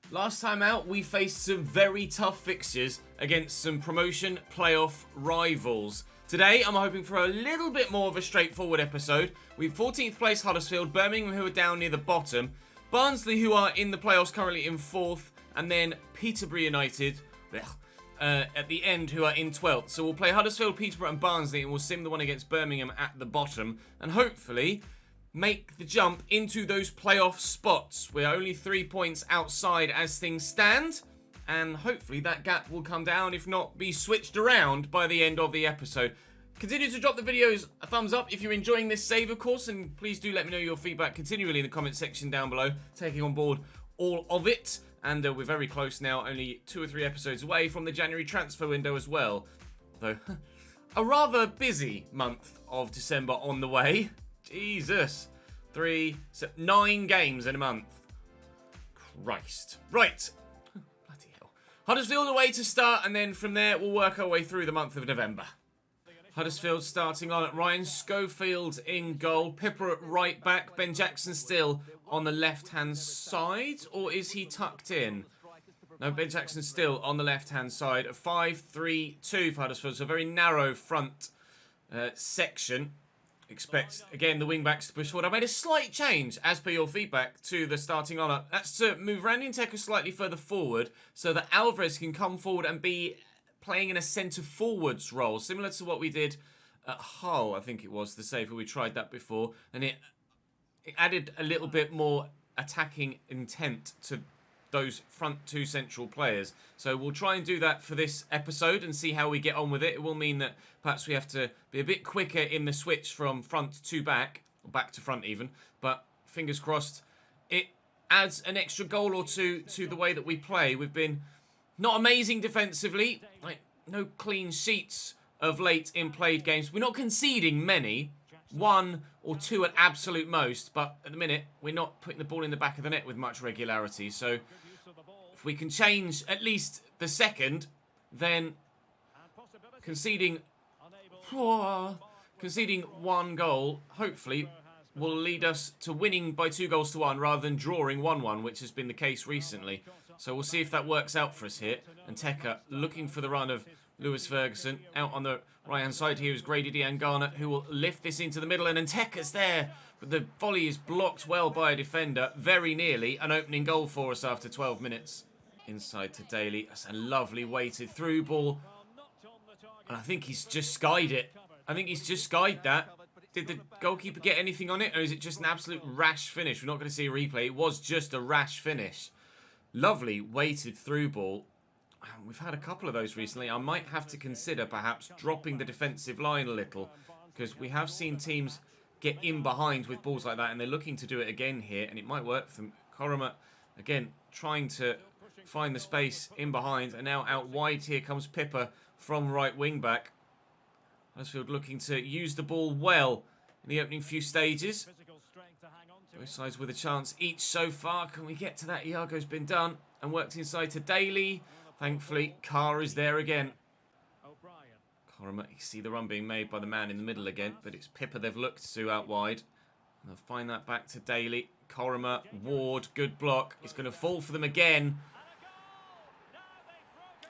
Last time out, we faced some very tough fixtures against some promotion playoff rivals. Today, I'm hoping for a little bit more of a straightforward episode. We've 14th place Huddersfield, Birmingham who are down near the bottom, Barnsley who are in the playoffs currently in 4th, and then Peterborough United at the end who are in 12th. So we'll play Huddersfield, Peterborough and Barnsley, and we'll sim the one against Birmingham at the bottom, and hopefully make the jump into those playoff spots. We're only 3 points outside as things stand, and hopefully that gap will come down, if not be switched around by the end of the episode. Continue to drop the videos a thumbs up if you're enjoying this save, of course, and please do let me know your feedback continually in the comment section down below, taking on board all of it. And we're very close now, only 2 or 3 episodes away from the January transfer window as well. Although, a rather busy month of December on the way. Jesus. 9 games in a month. Christ. Right. Bloody hell. Huddersfield away to start, and then from there we'll work our way through the month of November. Huddersfield starting on at Ryan Schofield in goal. Pipper at right back. Ben Jackson still on the left-hand side. Or is he tucked in? No, Ben Jackson still on the left-hand side. A 5-3-2 for Huddersfield. So a very narrow front section. Expect, again, the wing-backs to push forward. I made a slight change, as per your feedback, to the starting lineup. That's to move Randy and Teka slightly further forward so that Alvarez can come forward and be playing in a centre-forwards role, similar to what we did at Hull, I think it was, the save where we tried that before. And it added a little bit more attacking intent to those front 2 central players. So we'll try and do that for this episode and see how we get on with it. It will mean that perhaps we have to be a bit quicker in the switch from front to back, or back to front even, but fingers crossed it adds an extra goal or two to the way that we play. We've been not amazing defensively, like no clean sheets of late in played games. We're not conceding many, 1 or 2 at absolute most, but at the minute we're not putting the ball in the back of the net with much regularity. So if we can change at least the second, then conceding 1 goal hopefully will lead us to winning by 2-1 rather than drawing 1-1, which has been the case recently. So we'll see if that works out for us here. And Teka looking for the run of Lewis Ferguson. Out on the right-hand side here is Grady Diangana, who will lift this into the middle. And then Teka's there, but the volley is blocked well by a defender. Very nearly an opening goal for us after 12 minutes. Inside to Daly. That's a lovely weighted through ball. And I think he's just skied it. I think he's just skied that. Did the goalkeeper get anything on it, or is it just an absolute rash finish? We're not going to see a replay. It was just a rash finish. Lovely weighted through ball. We've had a couple of those recently. I might have to consider perhaps dropping the defensive line a little, because we have seen teams get in behind with balls like that, and they're looking to do it again here, and it might work for them. Koroma, again, trying to find the space in behind, and now out wide here comes Pipper from right wing back. Huddersfield looking to use the ball well in the opening few stages. Both sides with a chance each so far. Can we get to that? Iago's been done and worked inside to Daly. Thankfully, Carr is there again. Koroma, you see the run being made by the man in the middle again, but it's Pipper they've looked to out wide. And they'll find that back to Daly. Koroma, Ward, good block. It's going to fall for them again.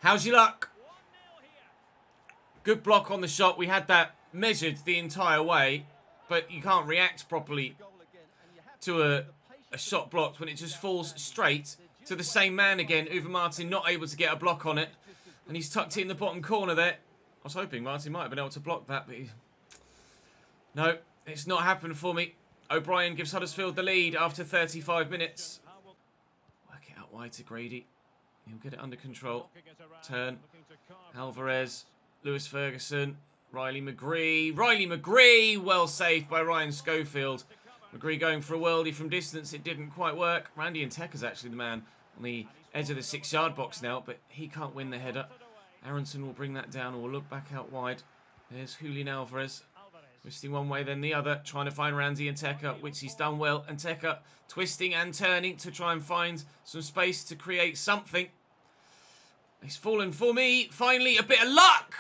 How's your luck? Good block on the shot. We had that measured the entire way, but you can't react properly to a shot blocked when it just falls straight to the same man again. Uwe Martin not able to get a block on it, and he's tucked it in the bottom corner there. I was hoping Martin might have been able to block that, but no, it's not happened for me. O'Brien gives Huddersfield the lead after 35 minutes. Work it out wide to Grady. He'll get it under control. Turn. Alvarez. Lewis Ferguson. Riley McGree. Riley McGree! Well saved by Ryan Schofield. McGree going for a worldie from distance. It didn't quite work. Randy and Teka's actually the man on the edge of the 6-yard box now, but he can't win the header. Aronson will bring that down, or will look back out wide. There's Julian Alvarez. Twisting one way, then the other. Trying to find Randy and Teka, which he's done well. And Teka twisting and turning to try and find some space to create something. He's fallen for me. Finally, a bit of luck.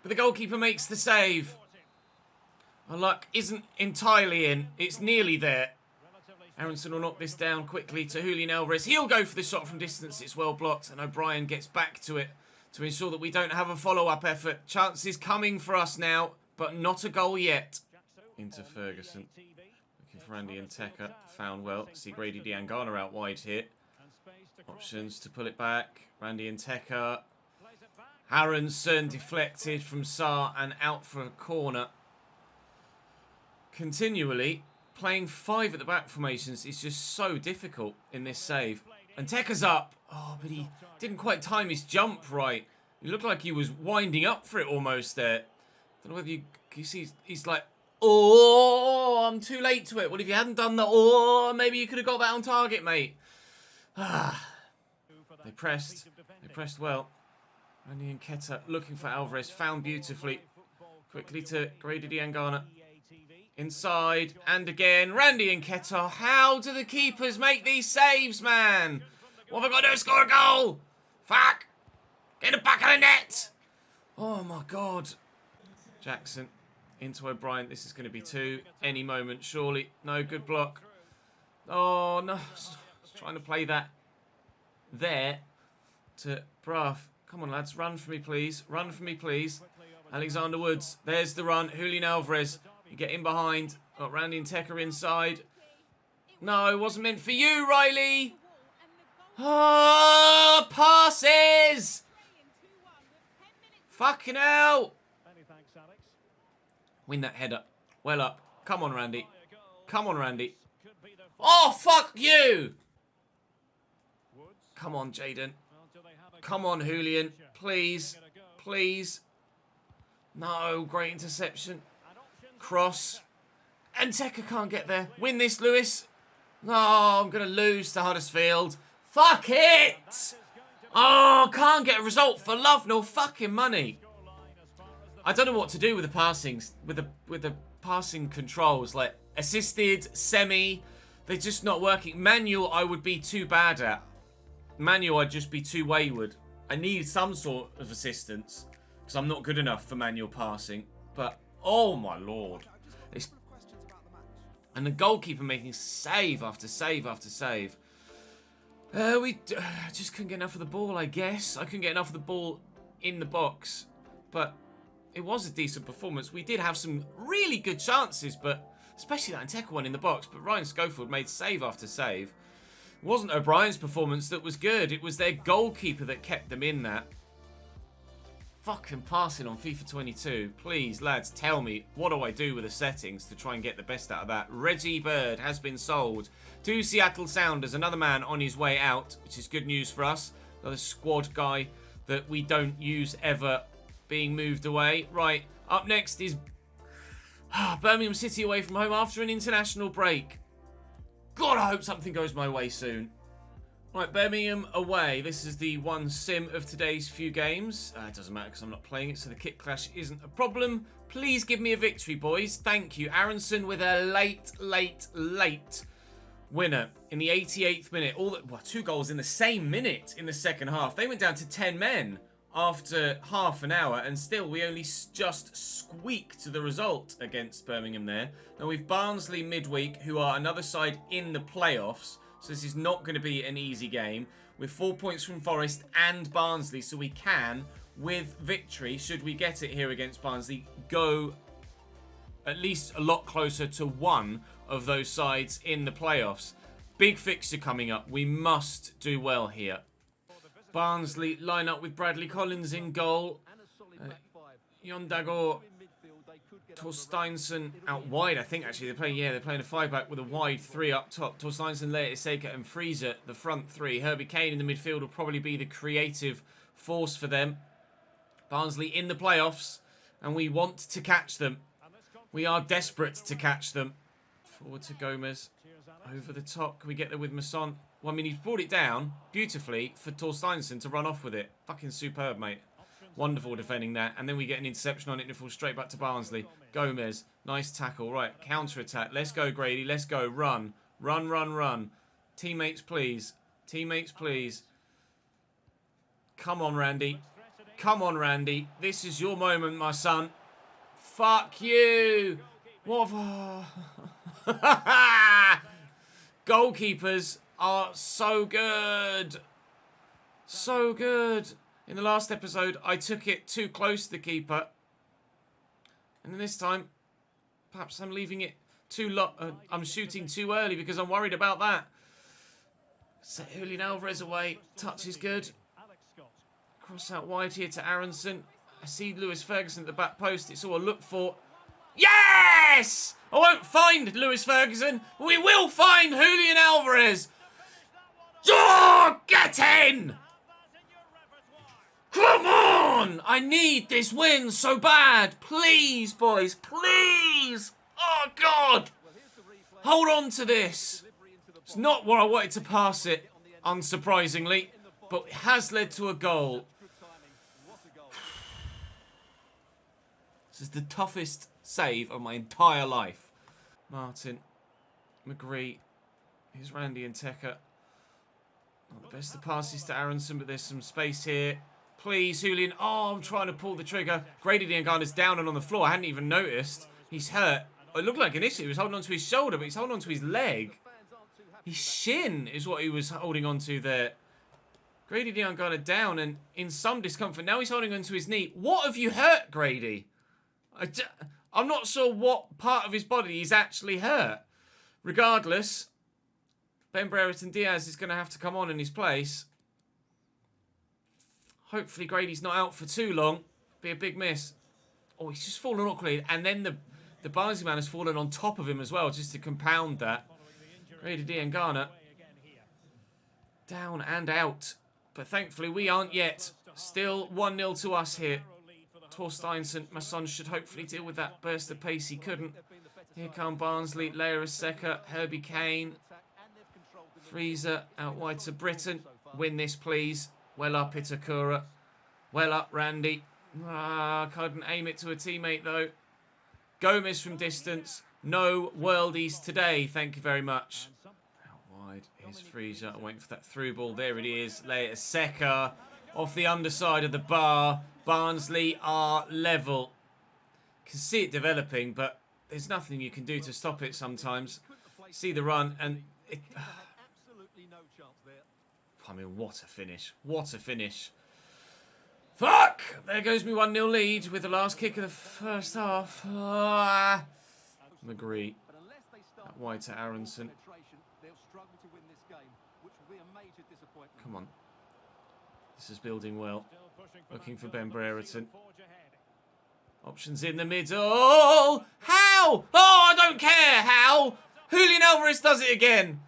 But the goalkeeper makes the save. Our luck isn't entirely in. It's nearly there. Aronson will knock this down quickly to Julian Alvarez. He'll go for the shot from distance. It's well blocked. And O'Brien gets back to it to ensure that we don't have a follow-up effort. Chances coming for us now, but not a goal yet. Into Ferguson. Looking for Randy and Tekka. Found well. See Grady Diangana out wide here. Options to pull it back. Randy and Tekka. Aronson deflected from Saar and out for a corner. Continually playing 5 at the back formations is just so difficult in this save. And Tekka's up. Oh, but he didn't quite time his jump right. He looked like he was winding up for it almost there. Don't know whether you see, he's like, oh, I'm too late to it. Well, if you hadn't done that, oh, maybe you could have got that on target, mate. They pressed well. Randy and Keta looking for Alvarez, found beautifully. Quickly to Grady Diangana. Inside, and again, Randy and Keta. How do the keepers make these saves, man? What have I got to do? Score a goal! Fuck! Get it back of the net! Oh my God. Jackson into O'Brien. This is going to be 2 any moment, surely. No, good block. Oh, no. I was trying to play that there to Braff. Come on, lads. Run for me, please. Run for me, please. Alexander Woods. There's the run. Julian Alvarez. You get in behind. Got Randy and Tekka inside. No, it wasn't meant for you, Riley. Oh, passes! Fucking hell! Win that header. Well up. Come on, Randy. Come on, Randy. Oh, fuck you! Come on, Jaden. Come on, Julian. Please. Please. No, great interception. Cross. And Tekka can't get there. Win this, Lewis. No, I'm going to lose to Huddersfield. Fuck it! Oh, can't get a result for love nor fucking money. I don't know what to do with the passings, with the passing controls. Like, assisted, semi, they're just not working. Manual, I would be too bad at. Manual, I'd just be too wayward. I need some sort of assistance, because I'm not good enough for manual passing. But, oh my lord. And the goalkeeper making save after save after save. We just couldn't get enough of the ball, I guess. I couldn't get enough of the ball in the box. But it was a decent performance. We did have some really good chances, but especially that Tekka one in the box. But Ryan Schofield made save after save. It wasn't O'Brien's performance that was good. It was their goalkeeper that kept them in that. Fucking passing on FIFA 22. Please, lads, tell me, what do I do with the settings to try and get the best out of that? Reggie Bird has been sold to Seattle Sounders. Another man on his way out, which is good news for us. Another squad guy that we don't use ever being moved away. Right, up next is Birmingham City away from home after an international break. God, I hope something goes my way soon. Right, Birmingham away. This is the one sim of today's few games. It doesn't matter because I'm not playing it, so the kit clash isn't a problem. Please give me a victory, boys. Thank you. Aronson with a late winner in the 88th minute. Well, 2 goals in the same minute in the second half. They went down to 10 men after half an hour, and still we only just squeaked the result against Birmingham there. Now we've Barnsley midweek, who are another side in the playoffs. So this is not going to be an easy game. With 4 points from Forest and Barnsley, so we can, with victory, should we get it here against Barnsley, go at least a lot closer to one of those sides in the playoffs. Big fixture coming up. We must do well here. Barnsley line up with Bradley Collins in goal. Yondago Torsteinsson out wide, I think, actually. They're playing a 5-back with a wide 3 up top. Torsteinsson, Leite, and Frieser, the front 3. Herbie Kane in the midfield will probably be the creative force for them. Barnsley in the playoffs, and we want to catch them. We are desperate to catch them. Forward to Gomez. Over the top. Can we get there with Masson? Well, I mean, he's brought it down beautifully for Torsteinsson to run off with it. Fucking superb, mate. Wonderful defending that. And then we get an interception on it and it falls straight back to Barnsley. Gomez. Nice tackle. Right. Counter-attack. Let's go, Grady. Let's go. Run. Run, run, run. Teammates, please. Teammates, please. Come on, Randy. Come on, Randy. This is your moment, my son. Fuck you. What? Goalkeepers are so good. So good. In the last episode, I took it too close to the keeper. And then this time, perhaps I'm leaving it too low. I'm shooting too early because I'm worried about that. Set Julian Alvarez away. Touch is good. Cross out wide here to Aronson. I see Lewis Ferguson at the back post. It's all I look for. Yes! I won't find Lewis Ferguson. We will find Julian Alvarez. Oh, get in! Come on! I need this win so bad. Please, boys. Please. Oh, God. Hold on to this. It's not where I wanted to pass it, unsurprisingly, but it has led to a goal. This is the toughest save of my entire life. Martin, McGree, here's Randy and Tecker. Not the best of passes to Aronson, but there's some space here. Please, Julian. Oh, I'm trying to pull the trigger. Grady Diangana's down and on the floor. I hadn't even noticed. He's hurt. It looked like an issue. He was holding on to his shoulder, but he's holding on to his leg. His shin is what he was holding on to there. Grady Diangana down and in some discomfort. Now he's holding on to his knee. What have you hurt, Grady? I'm not sure what part of his body he's actually hurt. Regardless, Ben Brereton Diaz is going to have to come on in his place. Hopefully Grady's not out for too long. Be a big miss. Oh, he's just fallen awkwardly. And then the Barnsley man has fallen on top of him as well, just to compound that. Grady Diangana. Down and out. But thankfully we aren't yet. Still 1-0 to us here. Torsteinsson, my son, should hopefully deal with that burst of pace. He couldn't. Here come Barnsley, Leia Seca, Herbie Kane. Freezer out wide to Britton. Win this, please. Well up, Itakura. Well up, Randy. Couldn't aim it to a teammate, though. Gomez from distance. No worldies today. Thank you very much. Out wide. Here's Freezer. I'm waiting for that through ball. There it is. Leia Seca. Off the underside of the bar. Barnsley are level. Can see it developing, but there's nothing you can do to stop it sometimes. See the run, and it... I mean, what a finish. What a finish. Fuck! There goes me 1-0 lead with the last kick of the first half. McGree. That wide to Aronson. Come on. This is building well. Looking for Ben Brereton. Options in the middle. How? Oh, I don't care how. Julian Alvarez does it again.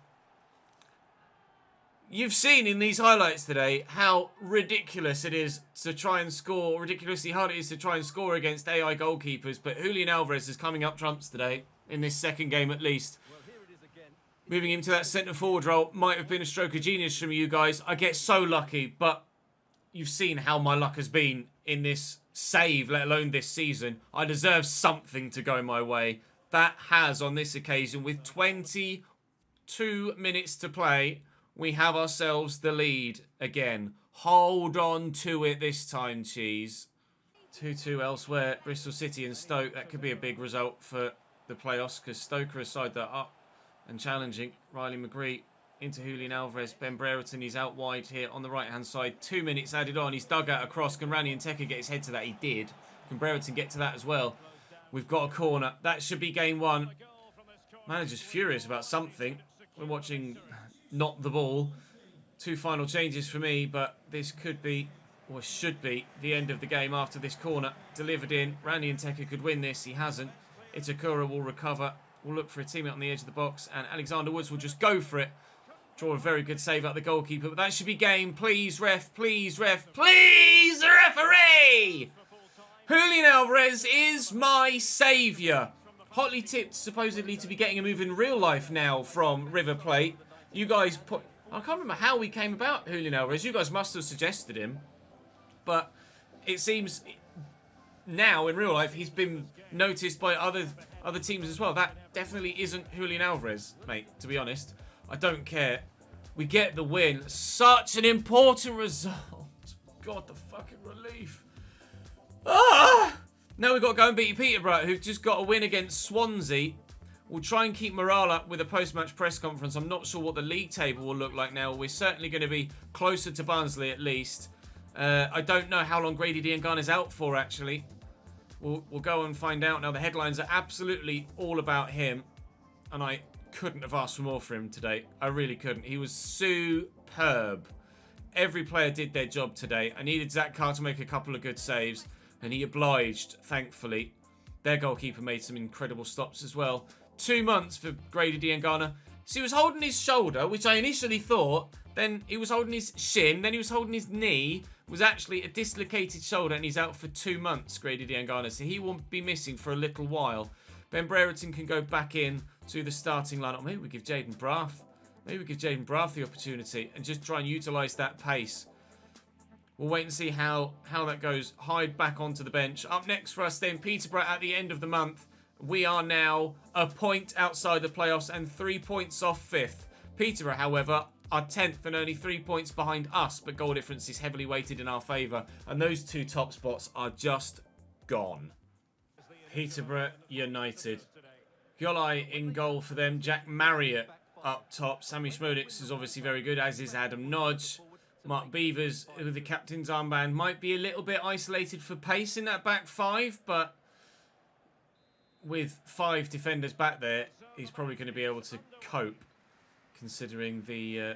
You've seen in these highlights today how ridiculous it is to try and score, ridiculously hard it is to try and score against AI goalkeepers, but Julian Alvarez is coming up trumps today, in this second game at least. Moving him to that centre-forward role might have been a stroke of genius from you guys. I get so lucky, but you've seen how my luck has been in this save, let alone this season. I deserve something to go my way. That has, on this occasion, with 22 minutes to play, we have ourselves the lead again. Hold on to it this time, Cheese. 2-2 elsewhere. Bristol City and Stoke. That could be a big result for the playoffs because Stoke are a side that are up and challenging. Riley McGree into Julian Alvarez. Ben Brereton, he's out wide here on the right-hand side. 2 minutes added on. He's dug out across. Can Rani and Tecker get his head to that? He did. Can Brereton get to that as well? We've got a corner. That should be game one. Manager's furious about something. We're watching not the ball. 2 final changes for me, but this could be, or should be, the end of the game after this corner. Delivered in. Randy and Tecker could win this. He hasn't. Itakura will recover. We'll look for a teammate on the edge of the box, and Alexander Woods will just go for it. Draw a very good save out the goalkeeper, but that should be game. Please, ref. Please, ref. Please, referee! Julian Alvarez is my saviour. Hotly tipped, supposedly, to be getting a move in real life now from River Plate. You guys put... I can't remember how we came about Julian Alvarez. You guys must have suggested him. But it seems now, in real life, he's been noticed by other teams as well. That definitely isn't Julian Alvarez, mate, to be honest. I don't care. We get the win. Such an important result. God, the fucking relief. Now we've got to go and beat Peterborough, who've just got a win against Swansea. We'll try and keep morale up with a post-match press conference. I'm not sure what the league table will look like now. We're certainly going to be closer to Barnsley at least. I don't know how long Grady Diangana is out for, actually. We'll go and find out now. The headlines are absolutely all about him. And I couldn't have asked for more for him today. I really couldn't. He was superb. Every player did their job today. I needed Zach Carr to make a couple of good saves. And he obliged, thankfully. Their goalkeeper made some incredible stops as well. 2 months for Grady Diangana. So he was holding his shoulder, which I initially thought. Then he was holding his shin. Then he was holding his knee. It was actually a dislocated shoulder, and he's out for 2 months, Grady Diangana. So he won't be missing for a little while. Ben Brereton can go back in to the starting lineup. Maybe we give Jaden Braff. Maybe we give Jaden Braff the opportunity and just try and utilise that pace. We'll wait and see how that goes. Hyde back onto the bench. Up next for us then, Peterborough at the end of the month. We are now a point outside the playoffs and 3 points off 5th. Peterborough, however, are 10th and only 3 points behind us, but goal difference is heavily weighted in our favour. And those 2 top spots are just gone. Peterborough United. Gyolai in goal for them. Jack Marriott up top. Sammy Schmodix is obviously very good, as is Adam Nodge. Mark Beavers with the captain's armband might be a little bit isolated for pace in that back 5, but with 5 defenders back there, he's probably going to be able to cope, considering the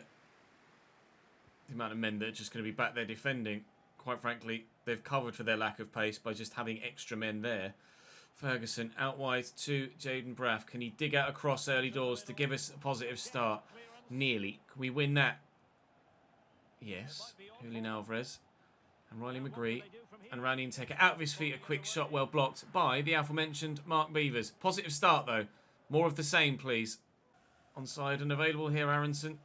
amount of men that are just going to be back there defending. Quite frankly, they've covered for their lack of pace by just having extra men there. Ferguson out wide to Jaden Braff. Can he dig out a cross early doors to give us a positive start? Nearly. Can we win that? Yes. Julian Alvarez and Riley McGree and Randy Nteka out of his feet. A quick shot well blocked by the aforementioned Mark Beavers. Positive start though. More of the same, please. Onside and available here, Aronson.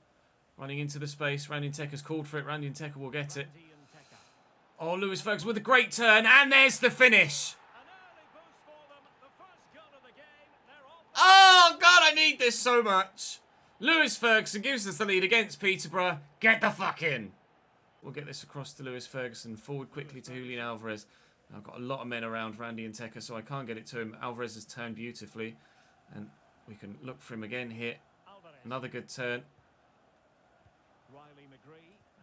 Running into the space. Randy Nteka's called for it. Randy Nteka will get it. Oh, Lewis Ferguson with a great turn. And there's the finish. Oh, God, I need this so much. Lewis Ferguson gives us the lead against Peterborough. Get the fuck in. We'll get this across to Lewis Ferguson. Forward quickly to Julian Alvarez. I've got a lot of men around Randy Nteka, so I can't get it to him. Alvarez has turned beautifully. And we can look for him again here. Another good turn.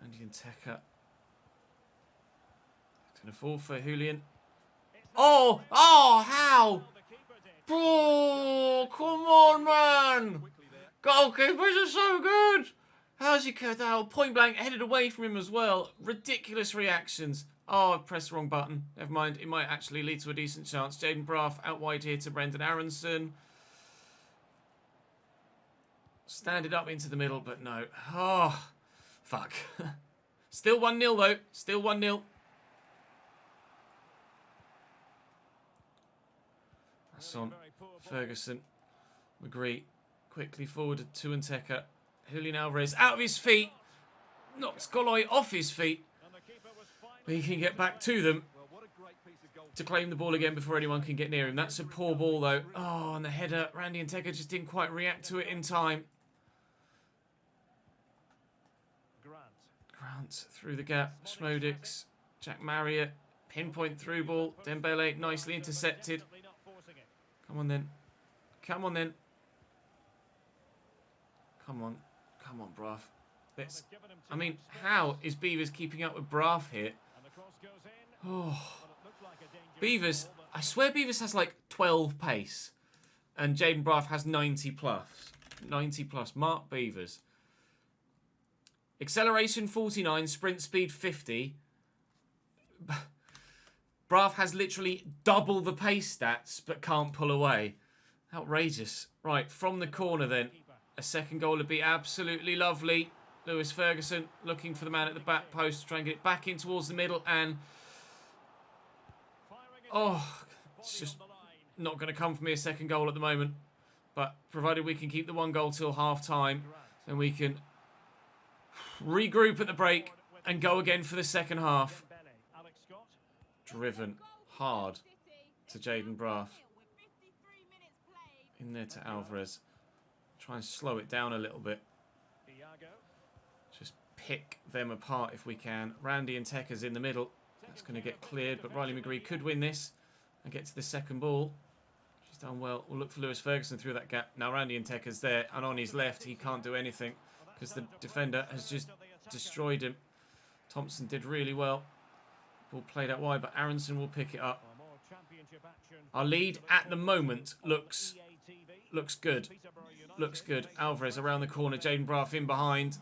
Randy Nteka. It's going to fall for Julian. Oh! Oh, how? Oh, come on, man. Goalkeepers are so good. How's he cut out? Point blank, headed away from him as well. Ridiculous reactions. Oh, I've pressed the wrong button. Never mind. It might actually lead to a decent chance. Jaden Braff out wide here to Brendan Aronson. Stand it up into the middle, but no. Oh, fuck. Still 1-0 though. Still 1-0. That's on Ferguson. McGree quickly forwarded to Nteka. Julian Alvarez out of his feet. Knocks Goloi off his feet. But he can get back to them to claim the ball again before anyone can get near him. That's a poor ball though. Oh, and the header. Randy Nteka just didn't quite react to it in time. Grant through the gap. Schmodix. Jack Marriott. Pinpoint through ball. Dembele nicely intercepted. Come on then. Come on then. Come on. Come on, Braff. I mean, how is Beavers keeping up with Braff here? Oh. Beavers, I swear Beavers has like 12 pace. And Jaden Braff has 90 plus. 90 plus. Mark Beavers. Acceleration 49, sprint speed 50. Braff has literally double the pace stats, but can't pull away. Outrageous. Right, from the corner then. A second goal would be absolutely lovely. Lewis Ferguson looking for the man at the back post to try and get it back in towards the middle. And, oh, it's just not going to come for me a second goal at the moment. But provided we can keep the 1 goal till half time, then we can regroup at the break and go again for the second half. Driven hard to Jaden Braff. In there to Alvarez. Try and slow it down a little bit. Just pick them apart if we can. Randy Nteka's in the middle. That's going to get cleared, but Riley McGree could win this and get to the second ball. She's done well. We'll look for Lewis Ferguson through that gap. Now Randy Nteke's there, and on his left, he can't do anything because the defender has just destroyed him. Thompson did really well. Ball played out wide, but Aronson will pick it up. Our lead at the moment looks good. Looks good. Alvarez around the corner. Jaden Braff in behind.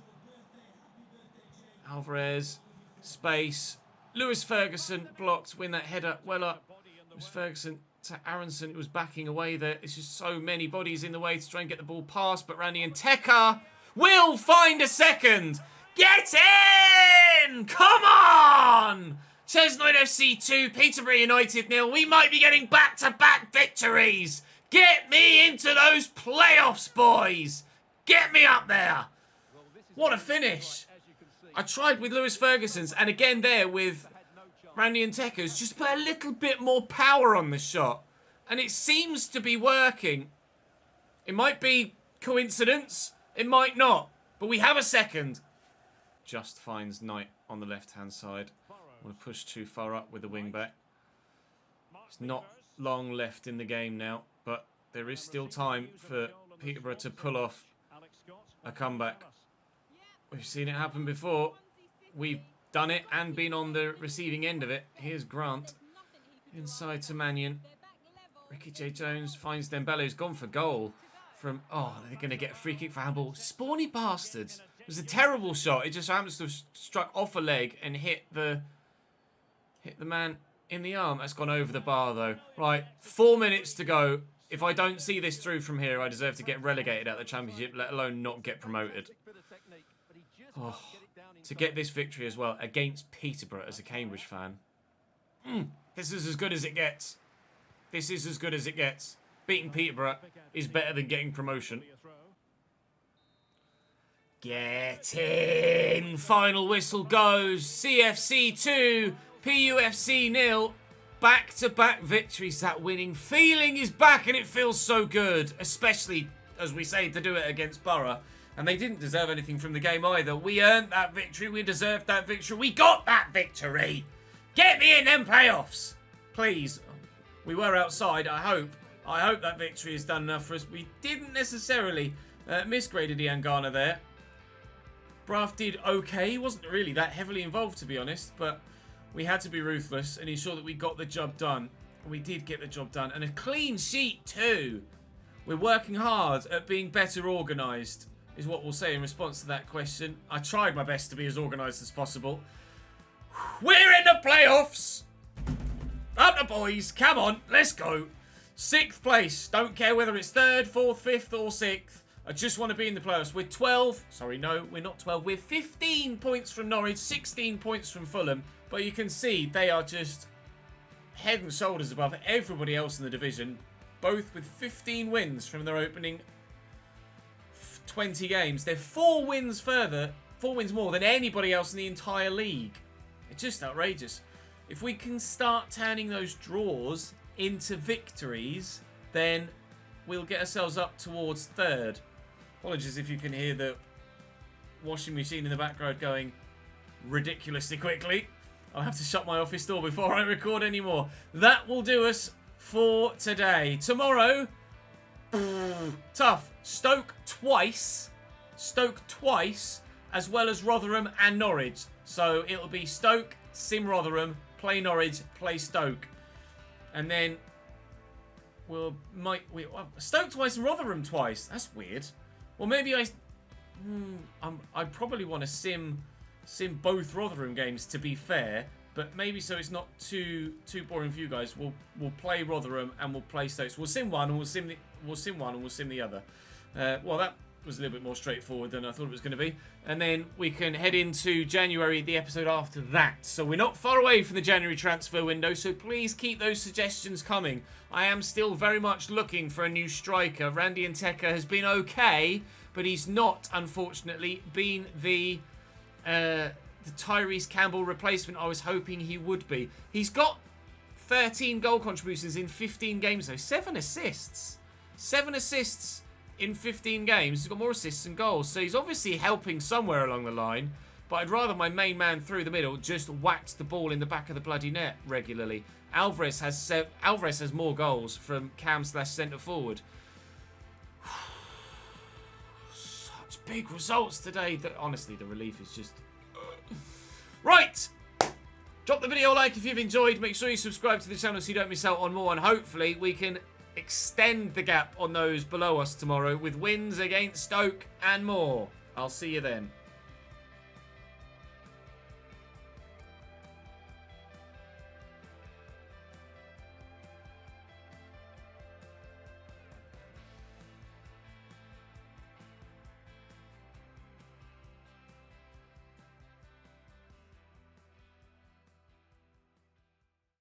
Alvarez. Space. Lewis Ferguson blocked. Win that header. Well up. Lewis Ferguson to Aronson. It was backing away there. It's just so many bodies in the way to try and get the ball past. But Randy Nteka will find a second. Get in! Come on! Chesnoid FC 2, Peterborough United 0. We might be getting back-to-back victories. Get me into those playoffs, boys. Get me up there. What a finish. I tried with Lewis Ferguson's, and again there with Randy Nteka's, just put a little bit more power on the shot. And it seems to be working. It might be coincidence. It might not. But we have a second. Just finds Knight on the left-hand side. I want to push too far up with the wing back. It's not long left in the game now, but there is still time for Peterborough to pull off a comeback. We've seen it happen before. We've done it and been on the receiving end of it. Here's Grant. Inside to Mannion. Ricky J. Jones finds Dembele, who's gone for goal. From, oh, they're going to get a free kick for handball. Spawny bastards. It was a terrible shot. It just happens to have struck off a leg and hit the man in the arm. That's gone over the bar, though. Right, 4 minutes to go. If I don't see this through from here, I deserve to get relegated out of the Championship, let alone not get promoted. Oh, to get this victory as well against Peterborough as a Cambridge fan. This is as good as it gets. This is as good as it gets. Beating Peterborough is better than getting promotion. Get in! Final whistle goes. CFC 2, PUFC 0. Back-to-back victories. That winning feeling is back and it feels so good. Especially, as we say, to do it against Borough. And they didn't deserve anything from the game either. We earned that victory. We deserved that victory. We got that victory. Get me in them playoffs. Please. We were outside, I hope. I hope that victory is done enough for us. We didn't necessarily misgrade Ian Garner there. Braff did okay. He wasn't really that heavily involved, to be honest. But we had to be ruthless and ensure that we got the job done. We did get the job done. And a clean sheet too. We're working hard at being better organised, is what we'll say in response to that question. I tried my best to be as organised as possible. We're in the playoffs! Up the boys. Come on, let's go. 6th place. Don't care whether it's 3rd, 4th, 5th or 6th. I just want to be in the playoffs. We're 12. Sorry, no, we're not 12. We're 15 points from Norwich, 16 points from Fulham. But you can see they are just head and shoulders above everybody else in the division. Both with 15 wins from their opening 20 games. They're 4 wins further, 4 wins more than anybody else in the entire league. It's just outrageous. If we can start turning those draws into victories, then we'll get ourselves up towards 3rd. Apologies if you can hear the washing machine in the background going ridiculously quickly. I'll have to shut my office door before I record anymore. That will do us for today. Tomorrow, tough. Stoke twice, as well as Rotherham and Norwich. So it'll be Stoke, Sim Rotherham, play Norwich, play Stoke. And then Stoke twice and Rotherham twice. That's weird. Well, maybe I probably want to sim both Rotherham games, to be fair. But maybe so it's not too boring for you guys. We'll play Rotherham and we'll play Stoke. So we'll sim one and we'll sim the other. Well, that was a little bit more straightforward than I thought it was going to be. And then we can head into January, the episode after that. So we're not far away from the January transfer window, so please keep those suggestions coming. I am still very much looking for a new striker. Randy Nteka has been okay, but he's not, unfortunately, been the Tyrese Campbell replacement I was hoping he would be. He's got 13 goal contributions in 15 games, though. 7 assists. 7 assists in 15 games. He's got more assists than goals. So he's obviously helping somewhere along the line. but I'd rather my main man through the middle just whacked the ball in the back of the bloody net regularly. Alvarez has more goals from cam/centre forward. Such big results today. Honestly, the relief is just... Right! Drop the video a like if you've enjoyed. Make sure you subscribe to the channel so you don't miss out on more. And hopefully we can extend the gap on those below us tomorrow with wins against Stoke and more. I'll see you then.